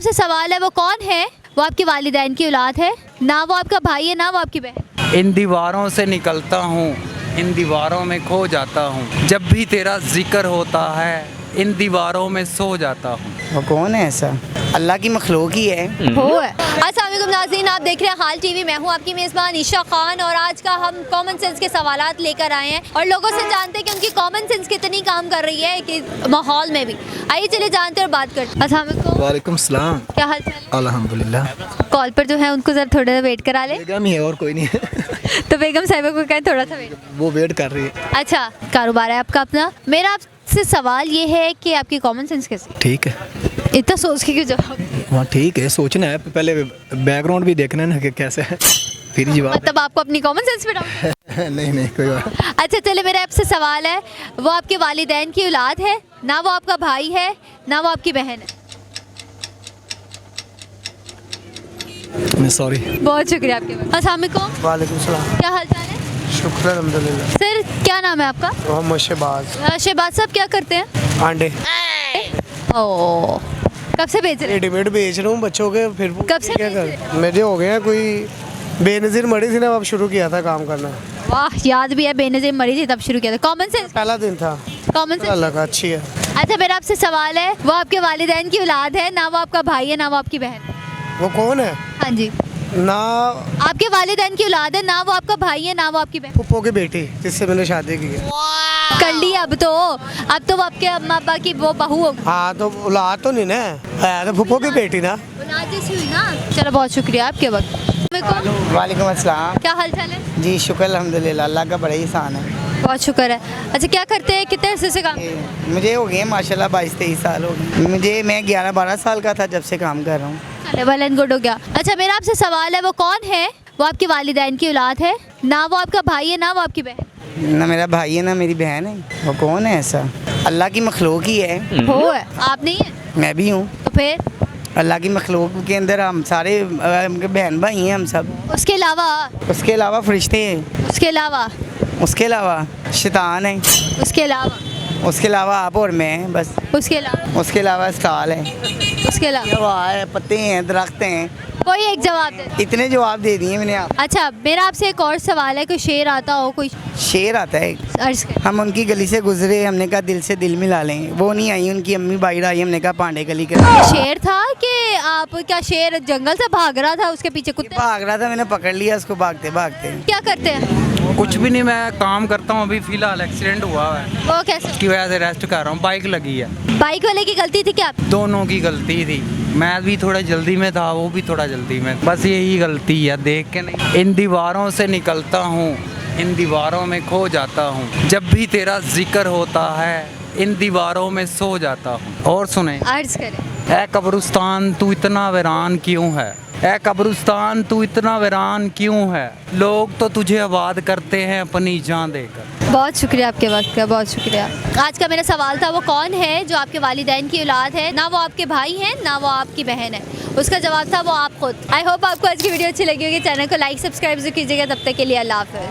आपसे सवाल है, वो कौन है? वो आपके वालिदैन की औलाद है, ना वो आपका भाई है ना वो आपकी बहन। इन दीवारों से निकलता हूँ, इन दीवारों में खो जाता हूँ, जब भी तेरा जिक्र होता है इन दीवारों में सो जाता हूँ। वो कौन है ऐसा? अल्लाह की मखलूक ही है। वो है। अस्सलाम वालेकुम नाज़रीन, आप देख रहे हैं हाल टीवी। मैं हूँ आपकी मेज़बान ईशा खान और आज का हम कॉमन सेंस के सवालात लेकर आए हैं और लोगों से जानते हैं कि उनकी कॉमन सेंस कितनी काम कर रही है कि माहौल में भी। आइए चले जानते हैं और बात करते हैं। अस्सलाम वालेकुम। वालेकुम सलाम। क्या हाल चाल है? अल्हम्दुलिल्लाह। कॉल पर जो है उनको जरा थोड़ा वेट करा ले। बेगम ही है और कोई नहीं है। तो बेगम साहिबा को कहें थोड़ा सा वेट। वो वेट कर रही है। अच्छा, कारोबार है आपका अपना। मेरा आपसे सवाल ये है कि आपकी कॉमन सेंस कैसी? ठीक है। इतना सोच के क्यों जवाब? वहाँ ठीक है, सोचना है, पहले बैकग्राउंड भी देखना है ना कि कैसे है, फिर ही जवाब। मतलब आपको अपनी कॉमन सेंस पे डाउट? नहीं कोई बात। अच्छा चले, मेरा आपसे सवाल है, वो आपके वालिदैन की औलाद है, ना वो आपका भाई है ना वो आपकी बहन है। मैं सॉरी। बहुत शुक्रिया आपके पास। अस्सलाम वालेकुम। वालेकुम सलाम। क्या हाल चाल है? शुक्र अल्हम्दुलिल्लाह। सर क्या नाम है आपका? मोहम्मद शहबाज। शहबाज साहब क्या करते हैं? आंडे ओ, कब से बेच रहे हैं? रेडीमेड बेच रहा हूँ बच्चों के। फिर कब से क्या बेच रहे कर मेरे हो गए हैं कोई बेनज़ीर मरी थी ना, अब शुरू किया था काम करना। वाह, याद भी है, बेनज़ीर मरी थी तब शुरू किया था। कॉमन सेंस, पहला दिन था। Common sense. अल्लाह का अच्छी है। अच्छा मेरा आपसे सवाल है, वो आपके वालिदैन की औलाद है, ना वो आपका भाई है ना वो आपकी बहन है। वो कौन है? हाँ जी, ना आपके वालिदैन की औलाद है, ना वो आपका भाई है ना वो आपकी बहन। पुप्पो की बेटी जिससे मैंने शादी की है। कर ली अब तो वो आपके अम्मा अब्बा की वो बहू हो। हाँ तो औलाद तो नहीं ना है, तो पुप्पो की बेटी ना। औलाद जैसी हुई ना। चलो बहुत शुक्रिया आपके वक्त। वालेकुम अस्सलाम। क्या हाल चाल है? जी शुक्र अल्हम्दुलिल्लाह, अल्लाह का बड़ा ही एहसान है। बहुत शुक्र है। अच्छा क्या करते हैं, कितने अरसे से काम? मुझे हो गए माशाल्लाह 22-23 साल हो गए। मैं 11-12 साल का था जब से काम कर रहा हूँ। चले वेल एंड गुड हो गया। अच्छा मेरा आपसे सवाल है, वो कौन है? वो आपके वालिदैन की औलाद है, ना वो आपका भाई है ना वो आपकी बहन। ना मेरा भाई है ना मेरी बहन है। वो कौन है ऐसा? अल्लाह की मखलूक ही है। वो है। आप नहीं है? मैं भी हूँ। तो फिर अल्लाह की मखलूक के अंदर हम सारे बहन भाई हैं हम सब। उसके अलावा? उसके अलावा फरिश्ते हैं। उसके अलावा? उसके अलावा शैतान है। उसके अलावा? उसके अलावा आप और मैं हैं बस। उसके अलावा? उसके अलावा स्टाल है, उसके अलावा? हवा है, पत्ते हैं, दरख्त हैं। कोई एक जवाब दे। इतने जवाब दे दिए मैंने आप। अच्छा मेरा आपसे एक और सवाल है, कोई शेर आता हो, कोई शेर आता है। अर्ज कर। हम उनकी गली से गुजरे, हमने कहा दिल से दिल मिला लें, वो नहीं आई, उनकी अम्मी बाहर आई, हमने कहा पांडे गली कर। ये शेर था कि आप क्या शेर जंगल से भाग रहा था, उसके पीछे कुत्ते? भाग रहा था, मैंने पकड़ लिया उसको भागते भागते। क्या करते हैं? कुछ भी नहीं, मैं काम करता हूँ, अभी फिलहाल एक्सीडेंट हुआ है, वो कैसे? उसकी वजह से रेस्ट कर रहा हूँ। बाइक लगी है। बाइक वाले की गलती थी क्या? दोनों की गलती थी, मैं भी थोड़ा जल्दी में था, वो भी थोड़ा जल्दी में, बस यही गलती है, देख के नहीं। इन दीवारों से निकलता हूँ, इन दीवारों में खो जाता हूँ, जब भी तेरा जिक्र होता है इन दीवारों में सो जाता हूँ। और सुने। अर्ज करें। ऐ कब्रिस्तान तू इतना वीरान क्यों है, ऐ कब्रिस्तान तू इतना वीरान क्यों है, लोग तो तुझे आबाद करते हैं अपनी जान देकर। बहुत शुक्रिया आपके वक्त का, बहुत शुक्रिया। आज का मेरा सवाल था, वो कौन है जो आपके वालिदैन की औलाद है, ना वो आपके भाई हैं ना वो आपकी बहन है। उसका जवाब था वो आप खुद। आई होप आपको आज की वीडियो अच्छी लगी होगी। चैनल को लाइक सब्सक्राइब कीजिएगा। तब तक के लिए अल्लाह हाफ़िज़।